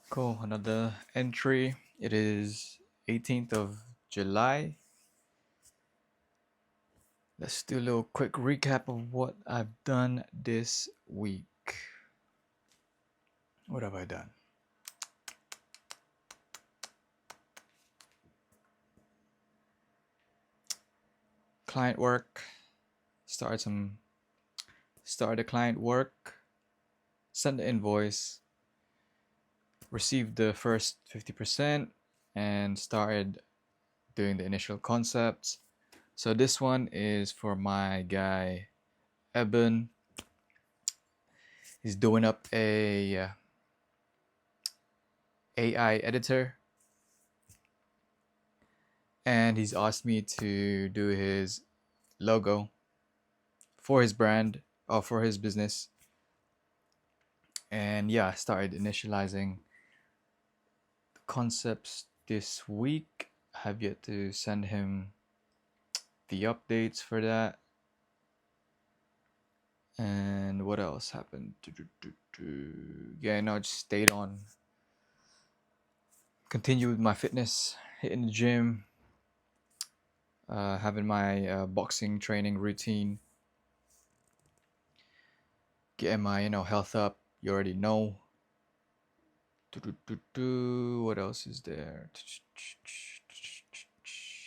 Cool. Another entry. It is 18th of July. Let's do a little quick recap of what I've done this week. What have I done? Client work. Started the client work. Sent the invoice. Received the first 50% and started doing the initial concepts. So this one is for my guy Eben. He's doing up a AI editor, and he's asked me to do his logo for his brand or for his business. And yeah, I started initializing the concepts this week. I have yet to send him the updates for that. And what else happened? Yeah, no, I just stayed on. Continued with my fitness, hitting the gym, having my boxing training routine, getting my health up. You already know. What else is there?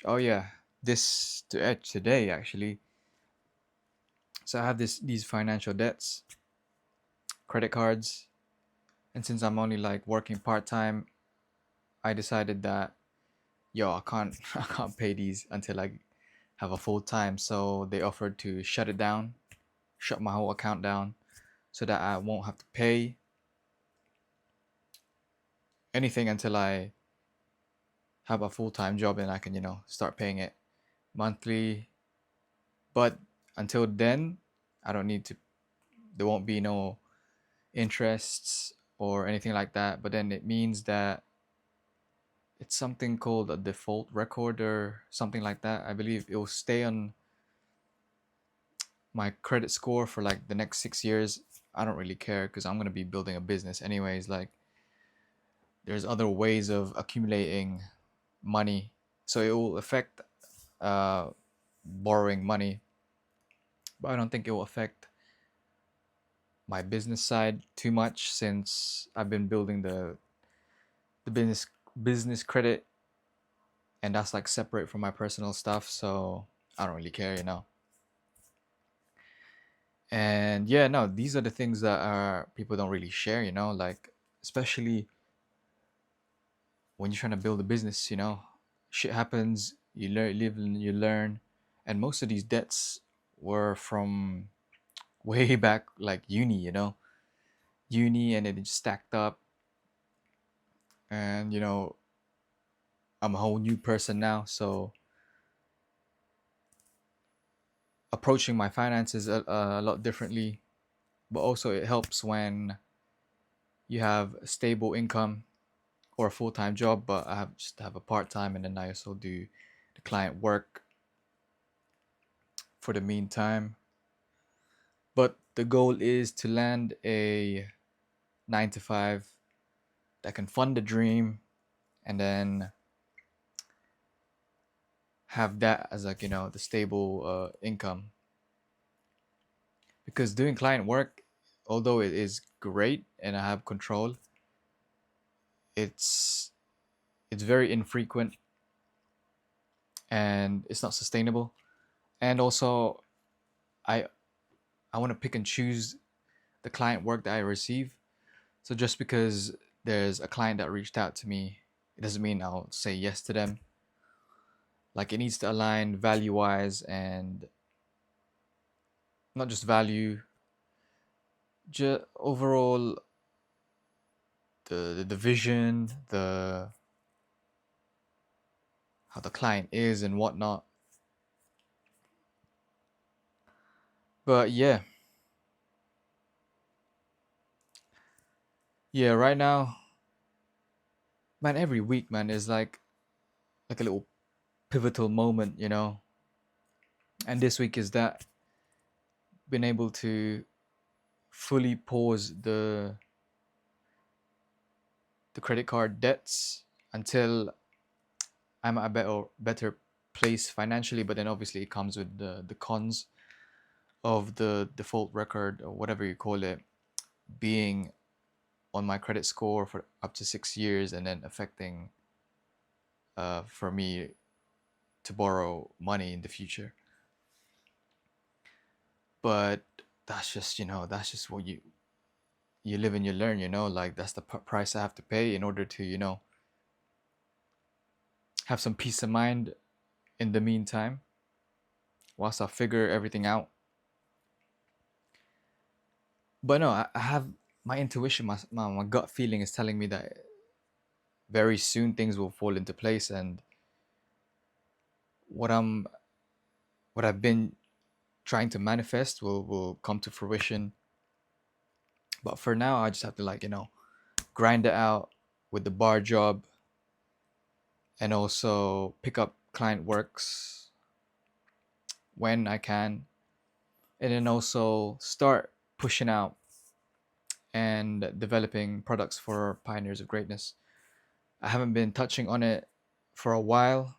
Oh yeah, this to edge today actually. So I have these financial debts, credit cards, and since I'm only like working part time, I decided that I can't I can't pay these until I have a full time. So they offered to shut it down, shut my whole account down, so that I won't have to pay anything until I have a full time job and I can start paying it monthly. But until then, I don't need to. There won't be no interests or anything like that. But then it means that it's something called a default record or something like that. I believe it will stay on my credit score for like the next 6 years. I don't really care because I'm gonna be building a business anyways. Like there's other ways of accumulating money, so it will affect borrowing money, but I don't think it will affect my business side too much since I've been building the business credit, and that's like separate from my personal stuff. So I don't really care. And yeah, no, these are the things that are people don't really share. Like especially when you're trying to build a business. Shit happens. You learn, live, and you learn. And most of these debts were from way back, like uni, and it just stacked up. And I'm a whole new person now, so approaching my finances a lot differently. But also, it helps when you have a stable income or a full time job. But I have a part time, and then I also do the client work for the meantime. But the goal is to land a 9 to 5 that can fund the dream, and then have that as like the stable income. Because doing client work, although it is great and I have control, it's it's very infrequent and it's not sustainable. And also, I I want to pick and choose the client work that I receive. So just because there's a client that reached out to me, it doesn't mean I'll say yes to them. Like it needs to align value wise, and not just value, just overall the vision, the how the client is and whatnot. But yeah, right now, man, every week, man, is like a little pivotal moment. And this week is that been able to fully pause the the credit card debts until I'm at a better place financially. But then obviously it comes with the cons of the default record or whatever you call it being on my credit score for up to 6 years, and then affecting for me to borrow money in the future. But that's just, that's just what you live and you learn, like that's the price I have to pay in order to, have some peace of mind in the meantime, whilst I figure everything out. But no, I have my intuition, my gut feeling is telling me that very soon things will fall into place, and what I'm what I've been trying to manifest will come to fruition. But for now, I just have to, like, grind it out with the bar job, and also pick up client works when I can, and then also start pushing out and developing products for Pioneers of Greatness. I haven't been touching on it for a while,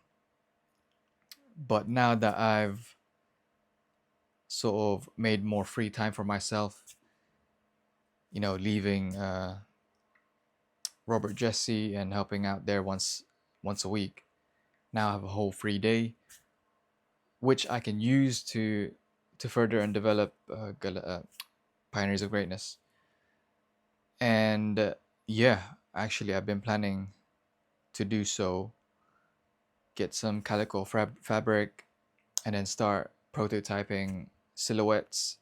but now that I've sort of made more free time for myself, leaving Robert Jesse and helping out there once a week, now I have a whole free day, which I can use to further and develop Pioneers of Greatness. And yeah, actually, I've been planning to do so. Get some calico fabric, and then start prototyping silhouettes.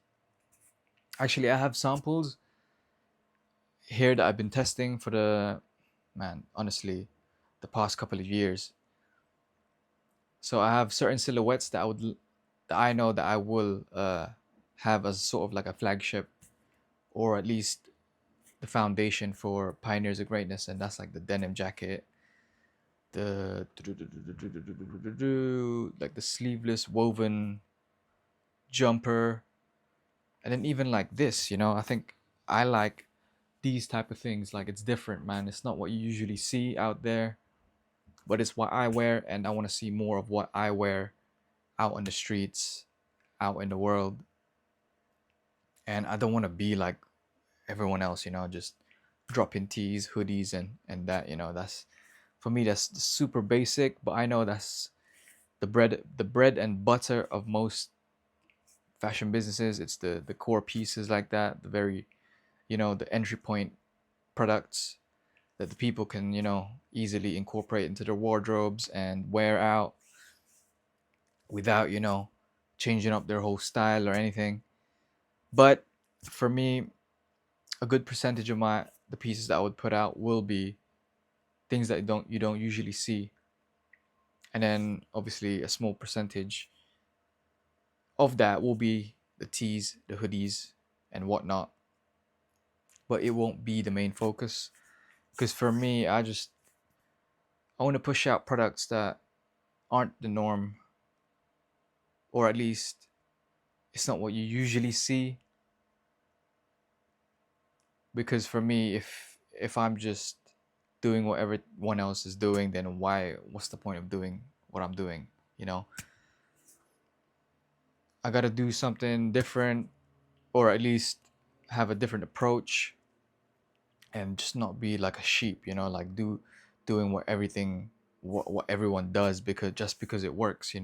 Actually, I have samples here that I've been testing for honestly, the past couple of years. So I have certain silhouettes that I know that I will have as sort of like a flagship, or at least the foundation for Pioneers of Greatness, and that's like the denim jacket, the like the sleeveless woven jumper, and then even like this. I think I like these type of things. Like, it's different, man. It's not what you usually see out there, but it's what I wear, and I want to see more of what I wear out on the streets, out in the world. And I don't want to be like everyone else, just dropping tees, hoodies, and that. That's, for me, that's super basic, but I know that's the bread and butter of most fashion businesses. It's the core pieces like that, the very, the entry point products that the people can, easily incorporate into their wardrobes and wear out without, changing up their whole style or anything. But for me, a good percentage of the pieces that I would put out will be things that you don't usually see. And then obviously a small percentage of that will be the tees, the hoodies, and whatnot. But it won't be the main focus, because for me, I want to push out products that aren't the norm, or at least it's not what you usually see. Because for me, if I'm just doing what everyone else is doing, then what's the point of doing what I'm doing? I gotta do something different, or at least have a different approach, and just not be like a sheep, like doing what everyone does, because it works.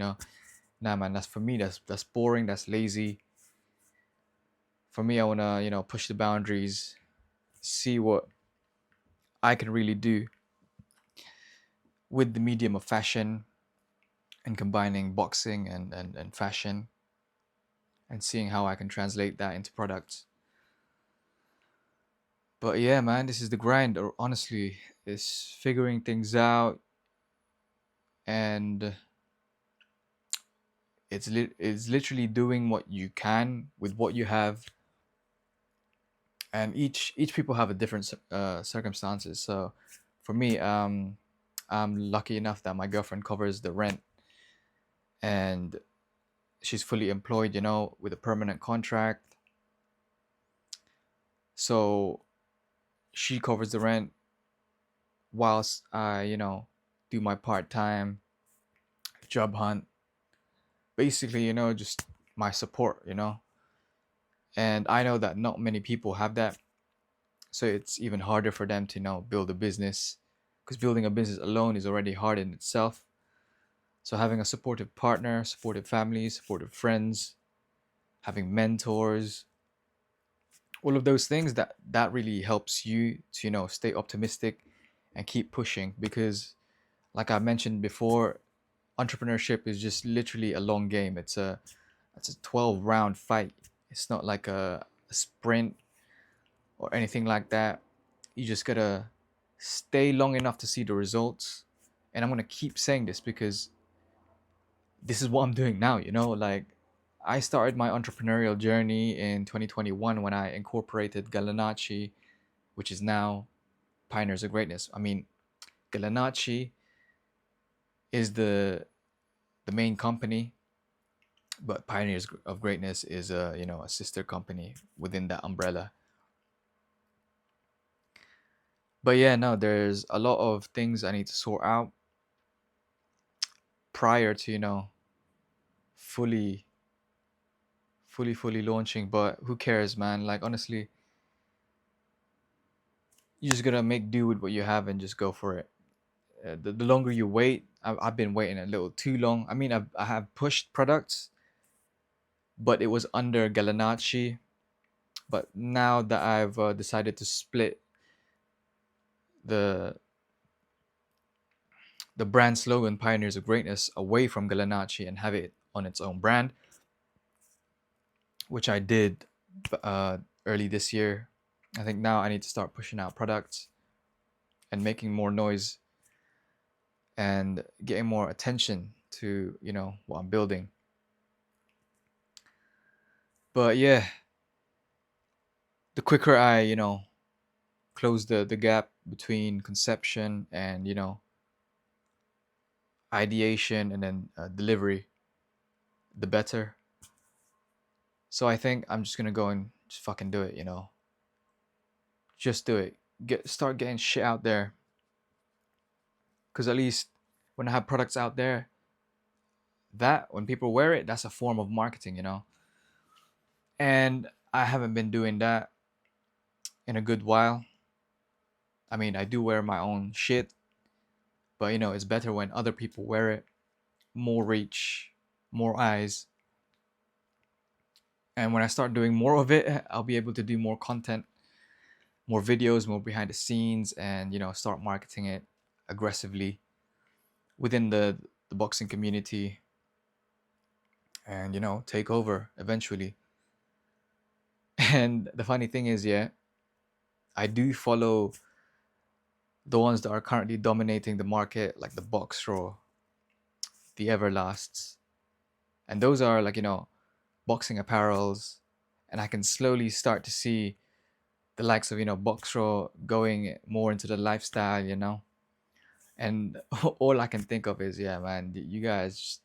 Nah, man, that's, for me, that's boring, that's lazy. For me, I wanna, push the boundaries, see what I can really do with the medium of fashion, and combining boxing and fashion, and seeing how I can translate that into products. But yeah, man, this is the grind. Or honestly, is figuring things out, and it's literally doing what you can with what you have. And each people have a different circumstances. So for me, I'm lucky enough that my girlfriend covers the rent, and she's fully employed, with a permanent contract. So she covers the rent, whilst I, do my part-time job hunt. Basically, just my support, and I know that not many people have that, so it's even harder for them to, build a business, because building a business alone is already hard in itself. So having a supportive partner, supportive family, supportive friends, having mentors, all of those things, that really helps you to, stay optimistic and keep pushing, because like I mentioned before, entrepreneurship is just literally a long game. It's a 12 round fight. It's not like a sprint or anything like that. You just gotta stay long enough to see the results. And I'm gonna keep saying this because this is what I'm doing now, like I started my entrepreneurial journey in 2021 when I incorporated GALANACCI, which is now Pioneers of Greatness. I mean, GALANACCI is the main company, but Pioneers of Greatness is a sister company within that umbrella. But yeah, no, there's a lot of things I need to sort out prior to, fully fully launching. But who cares, man? Like, honestly, you just gotta make do with what you have and just go for it. The longer you wait, I've been waiting a little too long. I mean, I have pushed products, but it was under Galanacci. But now that I've decided to split the the brand slogan Pioneers of Greatness away from Galanacci and have it on its own brand, which I did uh, early this year. I think now I need to start pushing out products and making more noise and getting more attention to, what I'm building. But yeah, the quicker I, close the gap between conception and, ideation and then delivery, the better. So I think I'm just gonna go and just fucking do it, just do it. Start getting shit out there, because at least when I have products out there, that when people wear it, that's a form of marketing, and I haven't been doing that in a good while. I mean, I do wear my own shit, but it's better when other people wear it. More reach, more eyes. And when I start doing more of it, I'll be able to do more content, more videos, more behind the scenes, and start marketing it aggressively within the boxing community, and take over eventually. And the funny thing is, yeah, I do follow the ones that are currently dominating the market, like the Box Raw, the Everlasts, and those are like, boxing apparels. And I can slowly start to see the likes of, Box Raw going more into the lifestyle, and all I can think of is, yeah, man, you guys,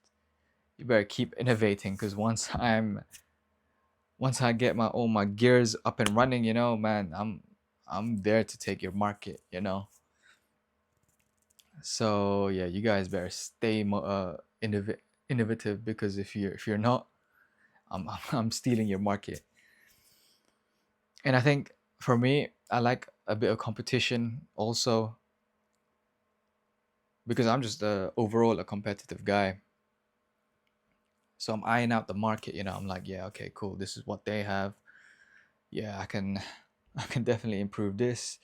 you better keep innovating, because once I get my all my gears up and running, man, I'm there to take your market, So yeah, you guys better stay innovative, because if you're not, I'm stealing your market. And I think for me, I like a bit of competition also, because I'm just overall a competitive guy. So I'm eyeing out the market, I'm like, yeah, okay, cool. This is what they have. Yeah, I can I can definitely improve this.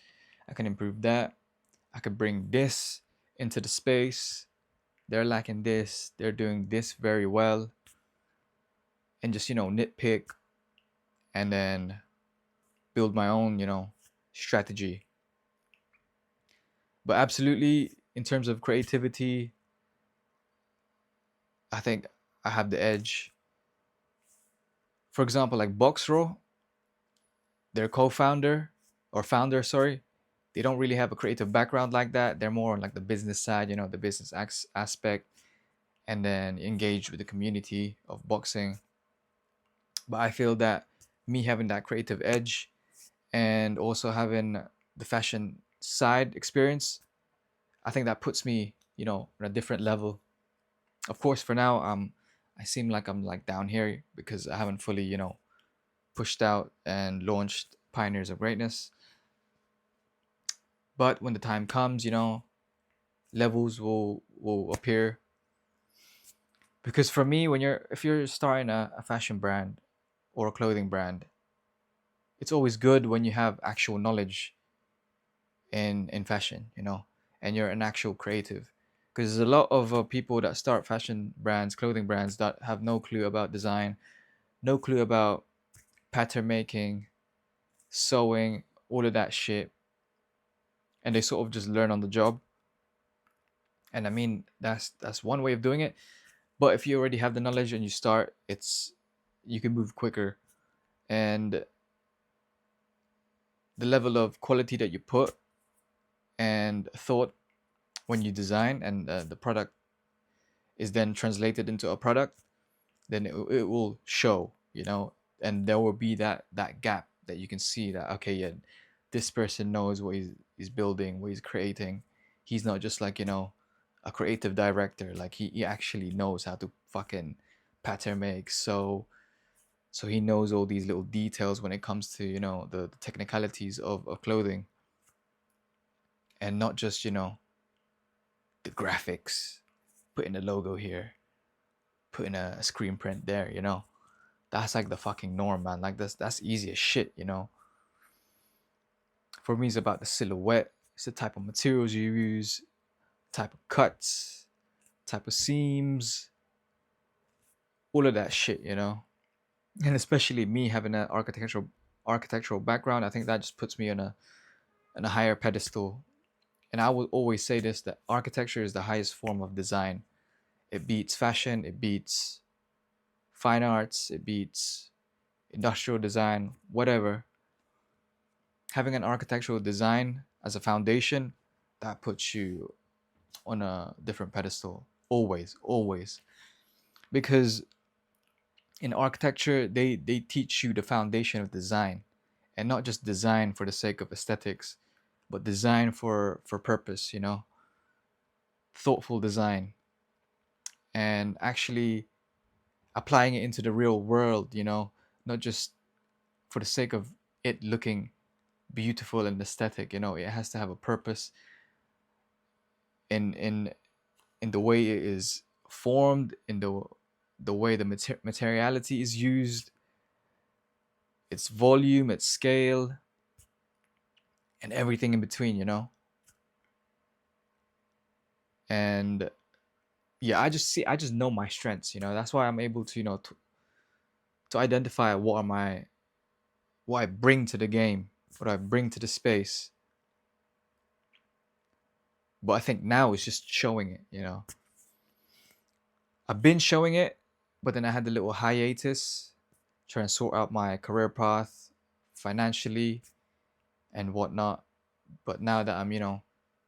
I can improve that. I could bring this into the space. They're lacking this. They're doing this very well. And just, nitpick and then build my own, strategy. But absolutely, in terms of creativity, I think I have the edge. For example, like Boxro, their co-founder or founder, sorry, they don't really have a creative background like that. They're more on like the business side, the business aspect, and then engage with the community of boxing. But I feel that me having that creative edge and also having the fashion side experience, I think that puts me, on a different level. Of course, for now, I seem like I'm like down here because I haven't fully, pushed out and launched Pioneers of Greatness. But when the time comes, levels will appear. Because for me, if you're starting a fashion brand or a clothing brand, it's always good when you have actual knowledge in fashion, and you're an actual creative. Because there's a lot of people that start fashion brands, clothing brands, that have no clue about design, no clue about pattern making, sewing, all of that shit, and they sort of just learn on the job. And I mean, that's one way of doing it. But if you already have the knowledge and you start, you can move quicker, and the level of quality that you put and thought when you design, and the product is then translated into a product, then it will show, and there will be that gap that you can see that, okay, yeah, this person knows what he's building, what he's creating. He's not just like, a creative director. Like he actually knows how to fucking pattern make. So he knows all these little details when it comes to, the technicalities of clothing, and not just, the graphics, putting a logo here, putting a screen print there, That's like the fucking norm, man. Like that's easy as shit. For me, it's about the silhouette. It's the type of materials you use, type of cuts, type of seams, all of that shit. And especially me having an architectural background, I think that just puts me on a higher pedestal. And I will always say this, that architecture is the highest form of design. It beats fashion, it beats fine arts, it beats industrial design, whatever. Having an architectural design as a foundation, that puts you on a different pedestal. Always, always. Because in architecture, they teach you the foundation of design, and not just design for the sake of aesthetics, but design for purpose, thoughtful design, and actually applying it into the real world, not just for the sake of it looking beautiful and aesthetic. It has to have a purpose in in the way it is formed, in the way the materiality is used, its volume, its scale, and everything in between. And yeah, I just know my strengths. That's why I'm able to, to identify what I bring to the game, what I bring to the space. But I think now it's just showing it. I've been showing it, but then I had a little hiatus, trying to sort out my career path financially and whatnot. But now that I'm,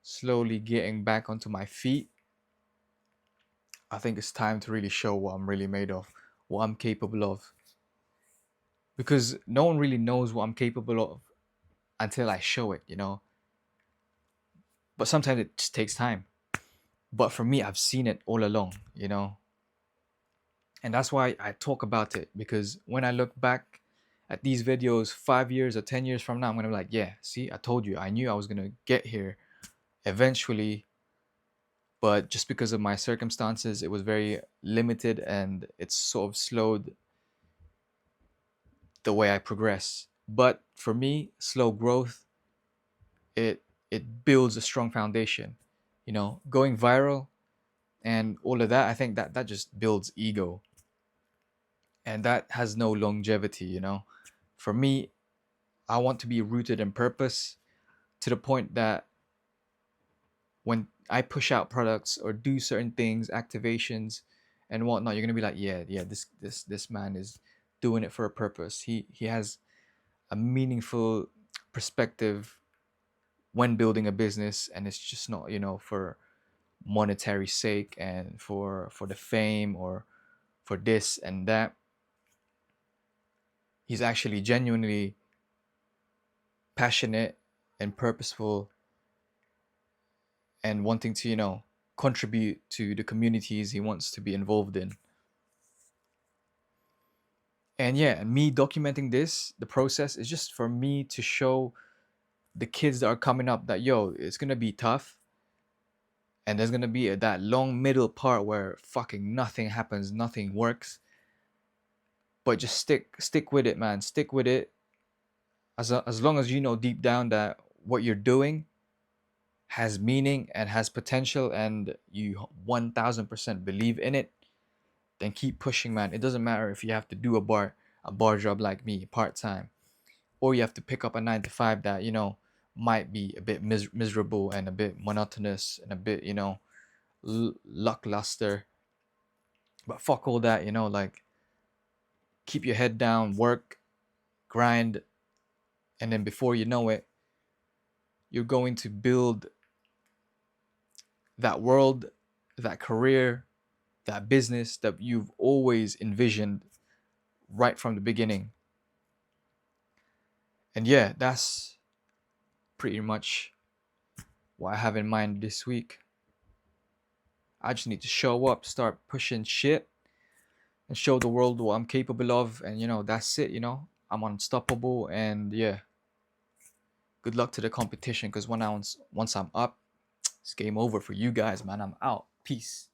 slowly getting back onto my feet, I think it's time to really show what I'm really made of, what I'm capable of. Because no one really knows what I'm capable of until I show it. But sometimes it just takes time. But for me, I've seen it all along. And that's why I talk about it, because when I look back at these videos 5 years or 10 years from now, I'm going to be like, yeah, see, I told you, I knew I was going to get here eventually. But just because of my circumstances, it was very limited, and it's sort of slowed the way I progress. But for me, slow growth, it builds a strong foundation. Going viral and all of that, I think that just builds ego, and that has no longevity. For me, I want to be rooted in purpose, to the point that when I push out products or do certain things, activations and whatnot, you're gonna be like, yeah, this man is doing it for a purpose. He has a meaningful perspective when building a business, and it's just not, for monetary sake and for the fame or for this and that. He's actually genuinely passionate and purposeful, and wanting to, contribute to the communities he wants to be involved in. And yeah, me documenting this, the process, is just for me to show the kids that are coming up that, yo, it's gonna be tough, and there's gonna be that long middle part where fucking nothing happens, nothing works. But just stick with it, man. Stick with it. As long as you know deep down that what you're doing has meaning and has potential, and you 1000% believe in it, then keep pushing, man. It doesn't matter if you have to do a bar job like me, part time, or you have to pick up a 9 to 5 that might be a bit miserable and a bit monotonous and a bit lackluster. But fuck all that, like, keep your head down, work, grind, and then before you know it, you're going to build that world, that career, that business that you've always envisioned right from the beginning. And yeah, that's pretty much what I have in mind this week. I just need to show up, start pushing shit, and show the world what I'm capable of. And that's it. I'm unstoppable. And yeah, good luck to the competition, because once I'm up, it's game over for you guys, man. I'm out. Peace.